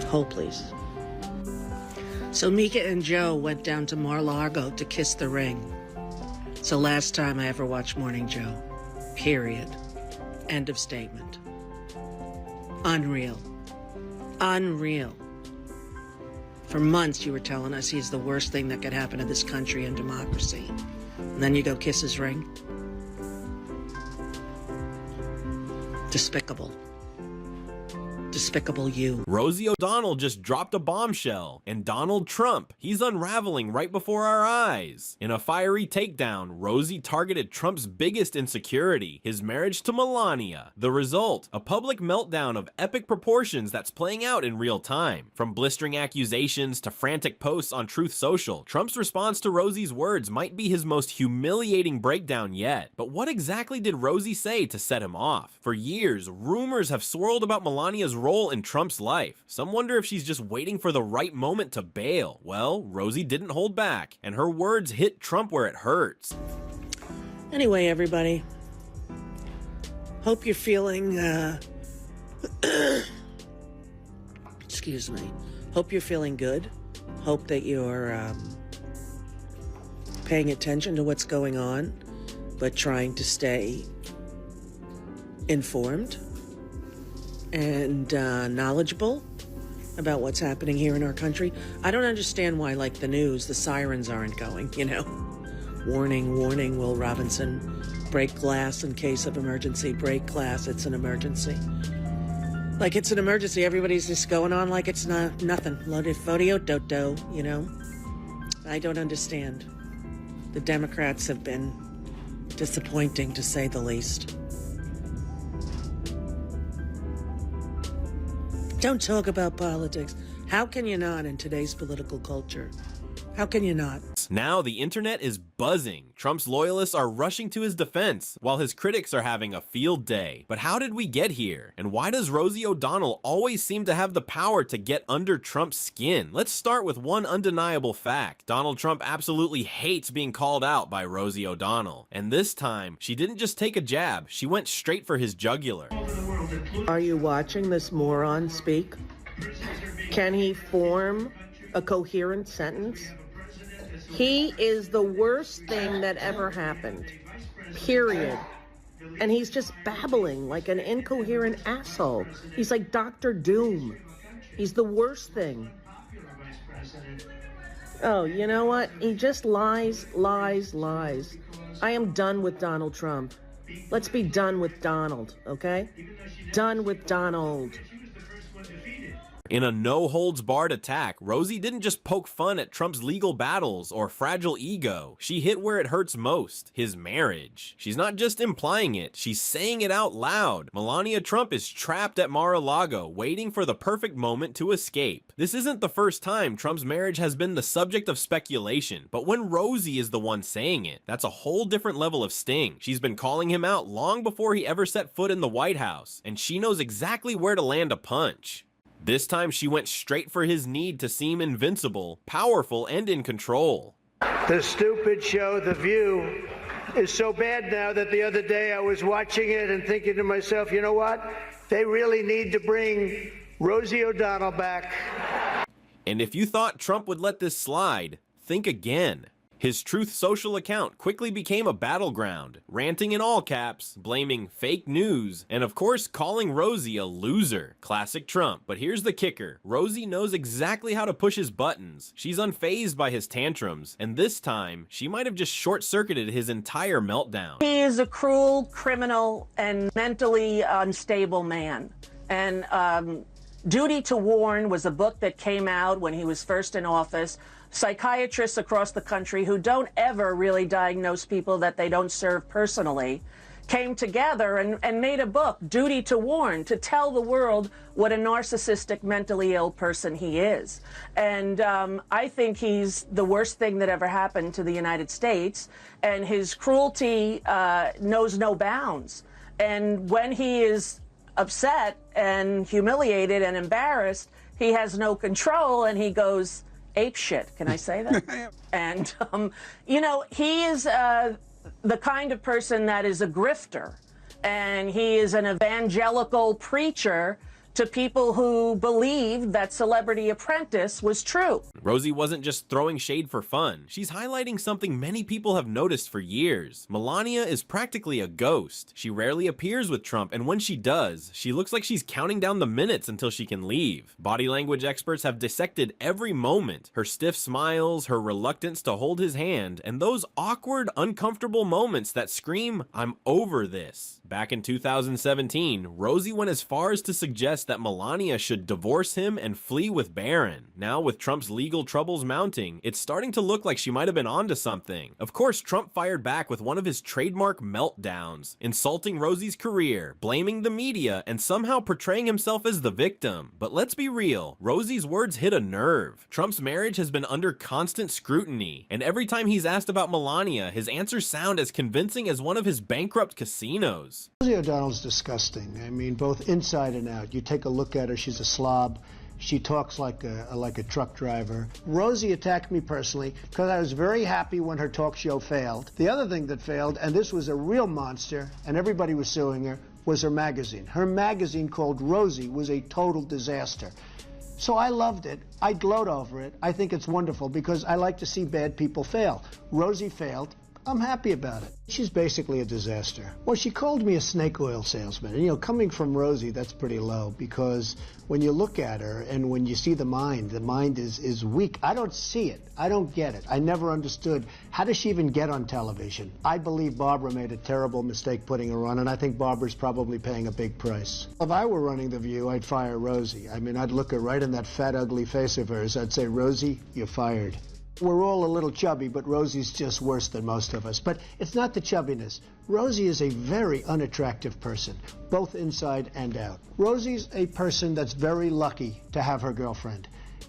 Hold, please. So Mika and Joe went down to Mar-a-Lago to kiss the ring. It's the last time I ever watched Morning Joe. Period. End of statement. Unreal. Unreal. For months you were telling us he's the worst thing that could happen to this country and democracy. And then you go kiss his ring? Despicable. Despicable you. Rosie O'Donnell just dropped a bombshell, and Donald Trump, he's unraveling right before our eyes. In a fiery takedown, Rosie targeted Trump's biggest insecurity, his marriage to Melania. The result, a public meltdown of epic proportions that's playing out in real time. From blistering accusations to frantic posts on Truth Social, Trump's response to Rosie's words might be his most humiliating breakdown yet. But what exactly did Rosie say to set him off? For years, rumors have swirled about Melania's role in Trump's life. Some wonder if she's just waiting for the right moment to bail. Well, Rosie didn't hold back, and her words hit Trump where it hurts. Anyway, everybody, hope you're feeling, excuse me, hope you're feeling good. Hope that you're paying attention to what's going on, but trying to stay informed and knowledgeable about what's happening here in our country. I don't understand why, like the news, the sirens aren't going, you know. Warning, warning, Will Robinson. Break glass in case of emergency. Break glass, it's an emergency. Like it's an emergency, everybody's just going on like it's nothing. Loaded photo, do, you know. I don't understand. The Democrats have been disappointing, to say the least. Don't talk about politics. How can you not in today's political culture? How can you not? Now the internet is buzzing. Trump's loyalists are rushing to his defense, while his critics are having a field day. But how did we get here? And why does Rosie O'Donnell always seem to have the power to get under Trump's skin? Let's start with one undeniable fact. Donald Trump absolutely hates being called out by Rosie O'Donnell. And this time, she didn't just take a jab, she went straight for his jugular. Are you watching this moron speak? Can he form a coherent sentence? He is the worst thing that ever happened, period. And he's just babbling like an incoherent asshole. He's like Dr. Doom. He's the worst thing. Oh, you know what? He just lies, lies, lies. I am done with Donald Trump. Let's be done with Donald, okay? Done with Donald. In a no-holds-barred attack, Rosie didn't just poke fun at Trump's legal battles or fragile ego. She hit where it hurts most, his marriage. She's not just implying it, she's saying it out loud. Melania Trump is trapped at Mar-a-Lago, waiting for the perfect moment to escape. This isn't the first time Trump's marriage has been the subject of speculation, but when Rosie is the one saying it, that's a whole different level of sting. She's been calling him out long before he ever set foot in the White House, and she knows exactly where to land a punch. This time she went straight for his need to seem invincible, powerful, and in control. The stupid show, The View, is so bad now that the other day I was watching it and thinking to myself, you know what? They really need to bring Rosie O'Donnell back. And if you thought Trump would let this slide, think again. His Truth Social account quickly became a battleground, ranting in all caps, blaming fake news, and of course calling Rosie a loser. Classic Trump. But here's the kicker. Rosie knows exactly how to push his buttons. She's unfazed by his tantrums, and this time, she might have just short-circuited his entire meltdown. He is a cruel, criminal, and mentally unstable man. And Duty to Warn was a book that came out when he was first in office. Psychiatrists across the country who don't ever really diagnose people that they don't serve personally came together and made a book, Duty to Warn, to tell the world what a narcissistic, mentally ill person he is. And I think he's the worst thing that ever happened to the United States, and his cruelty knows no bounds. And when he is upset and humiliated and embarrassed, he has no control, and he goes ape shit. Can I say that? And, you know, he is the kind of person that is a grifter, and he is an evangelical preacher to people who believed that Celebrity Apprentice was true. Rosie wasn't just throwing shade for fun. She's highlighting something many people have noticed for years. Melania is practically a ghost. She rarely appears with Trump, and when she does, she looks like she's counting down the minutes until she can leave. Body language experts have dissected every moment. Her stiff smiles, her reluctance to hold his hand, and those awkward, uncomfortable moments that scream, "I'm over this." Back in 2017, Rosie went as far as to suggest that Melania should divorce him and flee with Barron. Now, with Trump's legal troubles mounting, it's starting to look like she might have been onto something. Of course, Trump fired back with one of his trademark meltdowns, insulting Rosie's career, blaming the media, and somehow portraying himself as the victim. But let's be real, Rosie's words hit a nerve. Trump's marriage has been under constant scrutiny, and every time he's asked about Melania, his answers sound as convincing as one of his bankrupt casinos. Rosie O'Donnell's disgusting. I mean, both inside and out. You take a look at her, she's a slob. She talks like a truck driver. Rosie attacked me personally because I was very happy when her talk show failed. The other thing that failed, and this was a real monster, and everybody was suing her, was her magazine. Her magazine called Rosie was a total disaster. So I loved it. I gloat over it. I think it's wonderful because I like to see bad people fail. Rosie failed. I'm happy about it. She's basically a disaster. Well, she called me a snake oil salesman. And, coming from Rosie, that's pretty low because when you look at her and when you see the mind is weak. I don't see it. I don't get it. I never understood. How does she even get on television? I believe Barbara made a terrible mistake putting her on, and I think Barbara's probably paying a big price. If I were running The View, I'd fire Rosie. I mean, I'd look her right in that fat, ugly face of hers. I'd say, Rosie, you're fired. We're all a little chubby, but Rosie's just worse than most of us. But it's not the chubbiness. Rosie is a very unattractive person, both inside and out. Rosie's a person that's very lucky to have her girlfriend.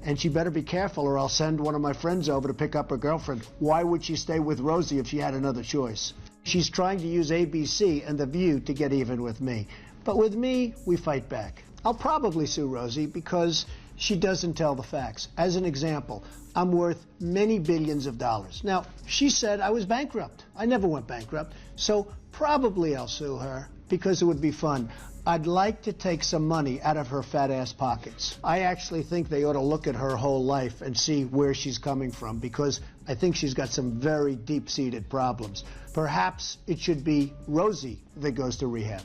And she better be careful or I'll send one of my friends over to pick up her girlfriend. Why would she stay with Rosie if she had another choice? She's trying to use ABC and The View to get even with me. But with me, we fight back. I'll probably sue Rosie because she doesn't tell the facts. As an example, I'm worth many billions of dollars. Now, she said I was bankrupt. I never went bankrupt. So probably I'll sue her because it would be fun. I'd like to take some money out of her fat ass pockets. I actually think they ought to look at her whole life and see where she's coming from because I think she's got some very deep-seated problems. Perhaps it should be Rosie that goes to rehab.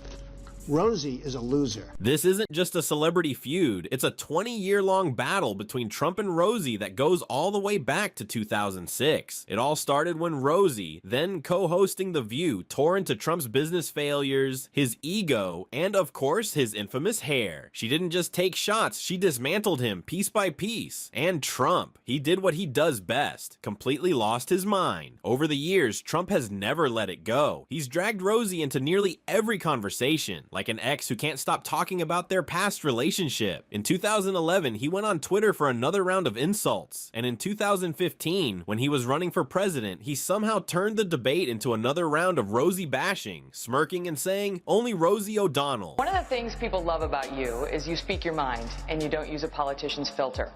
Rosie is a loser. This isn't just a celebrity feud, it's a 20-year-long battle between Trump and Rosie that goes all the way back to 2006. It all started when Rosie, then co-hosting The View, tore into Trump's business failures, his ego, and of course, his infamous hair. She didn't just take shots, she dismantled him piece by piece. And Trump, he did what he does best, completely lost his mind. Over the years, Trump has never let it go. He's dragged Rosie into nearly every conversation, like an ex who can't stop talking about their past relationship. In 2011, he went on Twitter for another round of insults. And in 2015, when he was running for president, he somehow turned the debate into another round of Rosie bashing, smirking and saying, "Only Rosie O'Donnell." One of the things people love about you is you speak your mind and you don't use a politician's filter.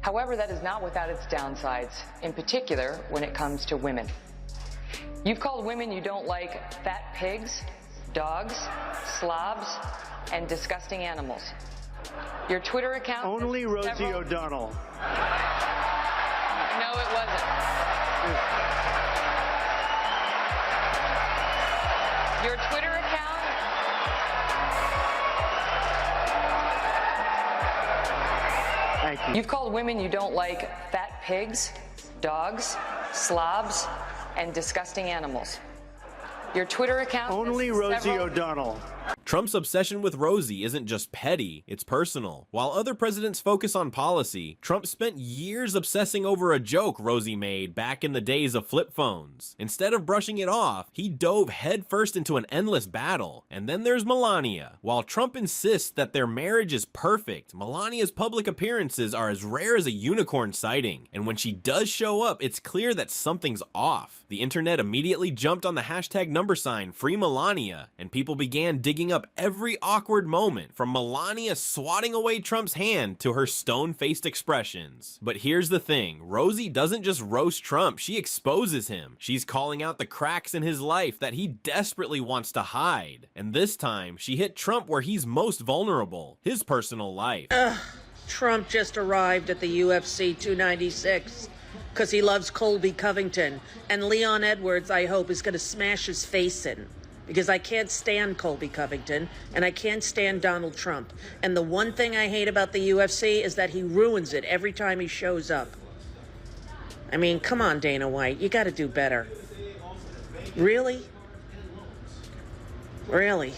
However, that is not without its downsides, in particular when it comes to women. You've called women you don't like fat pigs, dogs, slobs, and disgusting animals. Your Twitter account... Only Rosie O'Donnell. No, it wasn't. Your Twitter account... Thank you. You've called women you don't like fat pigs, dogs, slobs, and disgusting animals. Your Twitter account... Only Rosie O'Donnell. Trump's obsession with Rosie isn't just petty, it's personal. While other presidents focus on policy, Trump spent years obsessing over a joke Rosie made back in the days of flip phones. Instead of brushing it off, he dove headfirst into an endless battle. And then there's Melania. While Trump insists that their marriage is perfect, Melania's public appearances are as rare as a unicorn sighting. And when she does show up, it's clear that something's off. The internet immediately jumped on the hashtag #Free Melania, and people began digging up up every awkward moment, from Melania swatting away Trump's hand to her stone-faced expressions. But here's the thing, Rosie doesn't just roast Trump, she exposes him. She's calling out the cracks in his life that he desperately wants to hide. And this time, she hit Trump where he's most vulnerable, his personal life. Trump just arrived at the UFC 296 because he loves Colby Covington. And Leon Edwards, I hope, is going to smash his face in. Because I can't stand Colby Covington, and I can't stand Donald Trump. And the one thing I hate about the UFC is that he ruins it every time he shows up. I mean, come on, Dana White, you got to do better. Really? Really?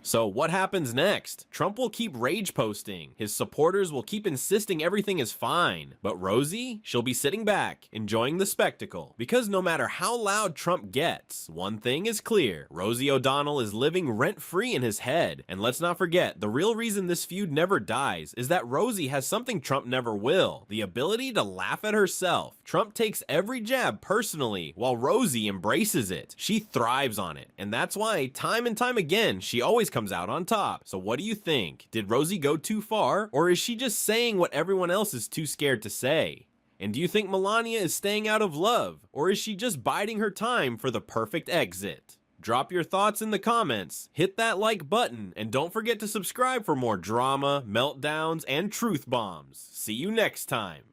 So what happens next? Trump will keep rage posting, his supporters will keep insisting everything is fine, but Rosie, she'll be sitting back, enjoying the spectacle. Because no matter how loud Trump gets, one thing is clear, Rosie O'Donnell is living rent-free in his head. And let's not forget, the real reason this feud never dies is that Rosie has something Trump never will, the ability to laugh at herself. Trump takes every jab personally, while Rosie embraces it. She thrives on it, and that's why, time and time again, she always comes out on top. So what do you think? Did Rosie go too far, or is she just saying what everyone else is too scared to say? And do you think Melania is staying out of love, or is she just biding her time for the perfect exit? Drop your thoughts in the comments, hit that like button, and don't forget to subscribe for more drama, meltdowns, and truth bombs. See you next time.